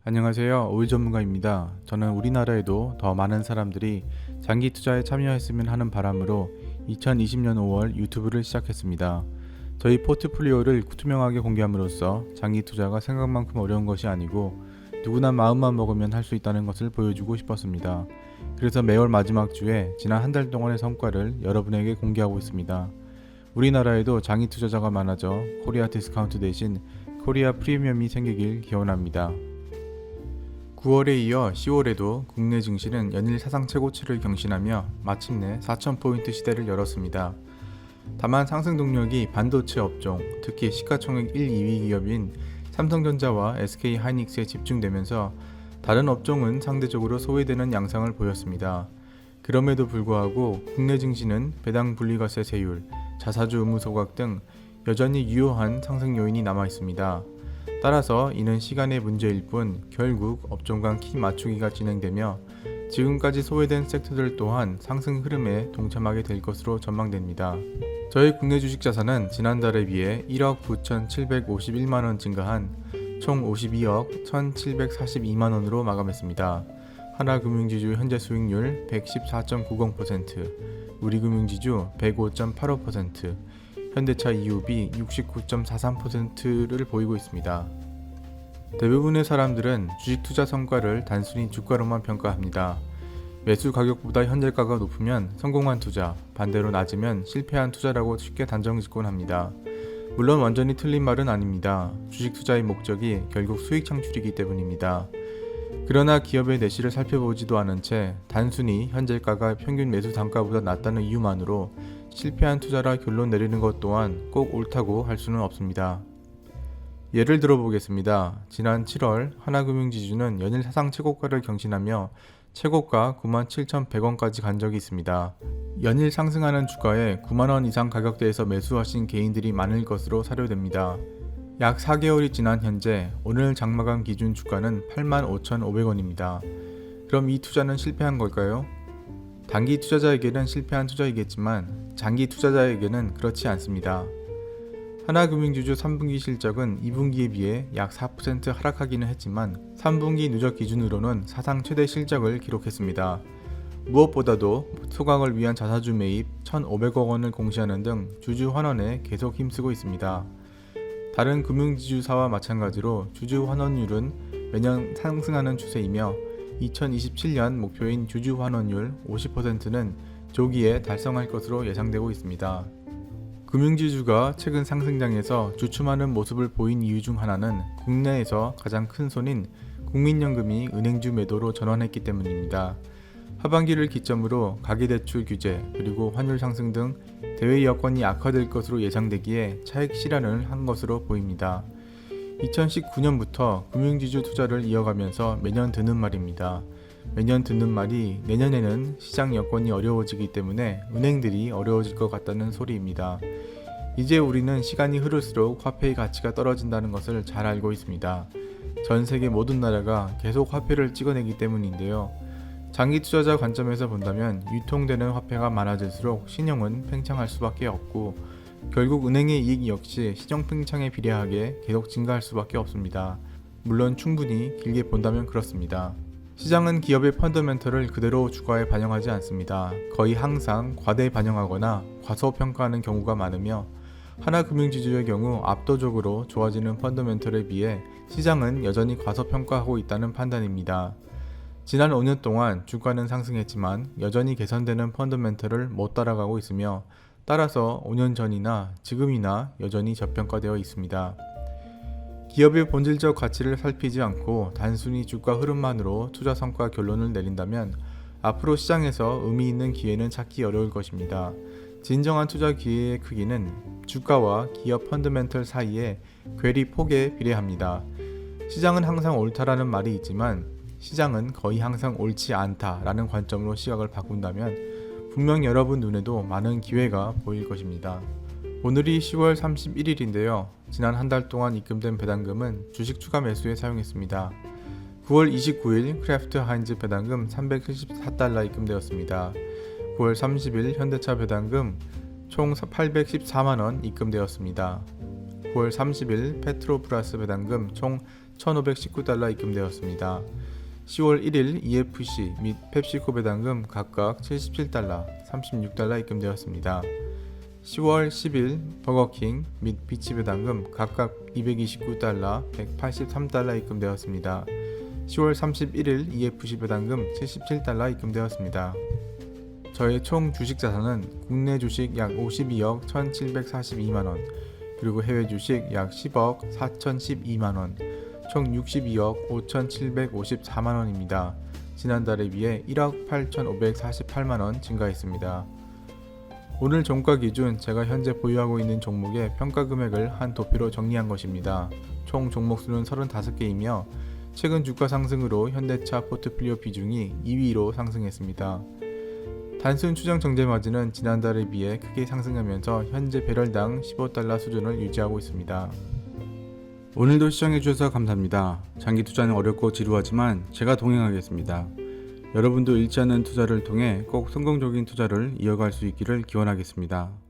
안녕하세요. 오일 전문가입니다. 저는 우리나라에도 더 많은 사람들이 장기 투자에 참여했으면 하는 바람으로 2020년 5월 유튜브를 시작했습니다. 저희 포트폴리오를 투명하게 공개함으로써 장기 투자가 생각만큼 어려운 것이 아니고 누구나 마음만 먹으면 할 수 있다는 것을 보여주고 싶었습니다. 그래서 매월 마지막 주에 지난 한 달 동안의 성과를 여러분에게 공개하고 있습니다. 우리나라에도 장기 투자자가 많아져 코리아 디스카운트 대신 코리아 프리미엄이 생기길 기원합니다. 9월에 이어 10월에도 국내 증시는 연일 사상 최고치를 경신하며 마침내 4,000포인트 시대를 열었습니다. 다만 상승 동력이 반도체 업종, 특히 시가총액 1, 2위 기업인 삼성전자와 SK하이닉스에 집중되면서 다른 업종은 상대적으로 소외되는 양상을 보였습니다. 그럼에도 불구하고 국내 증시는 배당 분리과세 세율, 자사주 의무 소각 등 여전히 유효한 상승 요인이 남아 있습니다. 따라서 이는 시간의 문제일 뿐 결국 업종 간 키 맞추기가 진행되며 지금까지 소외된 섹터들 또한 상승 흐름에 동참하게 될 것으로 전망됩니다. 저희 국내 주식 자산은 지난달에 비해 1억 9,751만원 증가한 총 52억 1,742만원으로 마감했습니다. 하나금융지주 현재 수익률 114.90%, 우리금융지주 105.85%, 현대차 EUB 69.43%를 보이고 있습니다. 대부분의 사람들은 주식 투자 성과를 단순히 주가로만 평가합니다. 매수 가격보다 현재가가 높으면 성공한 투자, 반대로 낮으면 실패한 투자라고 쉽게 단정 짓곤 합니다. 물론 완전히 틀린 말은 아닙니다. 주식 투자의 목적이 결국 수익 창출이기 때문입니다. 그러나 기업의 내실을 살펴보지도 않은 채 단순히 현재가가 평균 매수 단가보다 낮다는 이유만으로 실패한 투자라 결론 내리는 것 또한 꼭 옳다고 할 수는 없습니다. 예를 들어 보겠습니다. 지난 7월 하나금융지주는 연일 사상 최고가를 경신하며 최고가 97,100원까지 간 적이 있습니다. 연일 상승하는 주가에 9만원 이상 가격대에서 매수하신 개인들이 많을 것으로 사료됩니다. 약 4개월이 지난 현재 오늘 장마감 기준 주가는 85,500원입니다. 그럼 이 투자는 실패한 걸까요? 단기 투자자에게는 실패한 투자이겠지만 장기 투자자에게는 그렇지 않습니다. 하나금융지주 3분기 실적은 2분기에 비해 약 4% 하락하기는 했지만 3분기 누적 기준으로는 사상 최대 실적을 기록했습니다. 무엇보다도 소각을 위한 자사주 매입 1,500억 원을 공시하는 등 주주 환원에 계속 힘쓰고 있습니다. 다른 금융지주사와 마찬가지로 주주 환원율은 매년 상승하는 추세이며 2027년 목표인 주주 환원율 50%는 조기에 달성할 것으로 예상되고 있습니다. 금융지주가 최근 상승장에서 주춤하는 모습을 보인 이유 중 하나는 국내에서 가장 큰 손인 국민연금이 은행주 매도로 전환했기 때문입니다. 하반기를 기점으로 가계대출 규제 그리고 환율 상승 등 대외 여건이 악화될 것으로 예상되기에 차익 실현을 한 것으로 보입니다. 2019년부터 금융지주 투자를 이어가면서 매년 듣는 말입니다. 매년 듣는 말이 내년에는 시장 여건이 어려워지기 때문에 은행들이 어려워질 것 같다는 소리입니다. 이제 우리는 시간이 흐를수록 화폐의 가치가 떨어진다는 것을 잘 알고 있습니다. 전 세계 모든 나라가 계속 화폐를 찍어내기 때문인데요. 장기 투자자 관점에서 본다면 유통되는 화폐가 많아질수록 신용은 팽창할 수밖에 없고 결국 은행의 이익 역시 시정 팽창에 비례하게 계속 증가할 수밖에 없습니다. 물론 충분히 길게 본다면 그렇습니다. 시장은 기업의 펀더멘털을 그대로 주가에 반영하지 않습니다. 거의 항상 과대 반영하거나 과소평가하는 경우가 많으며 하나금융지주의 경우 압도적으로 좋아지는 펀더멘털에 비해 시장은 여전히 과소평가하고 있다는 판단입니다. 지난 5년 동안 주가는 상승했지만 여전히 개선되는 펀더멘털을 못 따라가고 있으며 따라서 5년 전이나 지금이나 여전히 저평가되어 있습니다. 기업의 본질적 가치를 살피지 않고 단순히 주가 흐름만으로 투자 성과 결론을 내린다면 앞으로 시장에서 의미 있는 기회는 찾기 어려울 것입니다. 진정한 투자 기회의 크기는 주가와 기업 펀더멘털 사이의 괴리 폭에 비례합니다. 시장은 항상 옳다라는 말이 있지만 시장은 거의 항상 옳지 않다라는 관점으로 시각을 바꾼다면 분명 여러분 눈에도 많은 기회가 보일 것입니다. 오늘이 10월 31일인데요. 지난 한 달 동안 입금된 배당금은 주식 추가 매수에 사용했습니다. 9월 29일 크래프트 하인즈 배당금 374달러 입금되었습니다. 9월 30일 현대차 배당금 총 814만원 입금되었습니다. 9월 30일 페트로플러스 배당금 총 1,519달러 입금되었습니다. 10월 1일 EFC 및 펩시코 배당금 각각 77달러, 36달러 입금되었습니다. 10월 10일 버거킹 및 비치 배당금 각각 229달러, 183달러 입금되었습니다. 10월 31일 EFC 배당금 77달러 입금되었습니다. 저의 총 주식 자산은 국내 주식 약 52억 1742만원, 그리고 해외 주식 약 10억 4012만원, 총 62억 5754만원입니다. 지난달에 비해 1억 8548만원 증가했습니다. 오늘 종가 기준 제가 현재 보유하고 있는 종목의 평가 금액을 한 도표로 정리한 것입니다. 총 종목 수는 35개이며 최근 주가 상승으로 현대차 포트폴리오 비중이 2위로 상승했습니다. 단순 추정 정제 마진은 지난달에 비해 크게 상승하면서 현재 배럴당 15달러 수준을 유지하고 있습니다. 오늘도 시청해주셔서 감사합니다. 장기 투자는 어렵고 지루하지만 제가 동행하겠습니다. 여러분도 잃지 않는 투자를 통해 꼭 성공적인 투자를 이어갈 수 있기를 기원하겠습니다.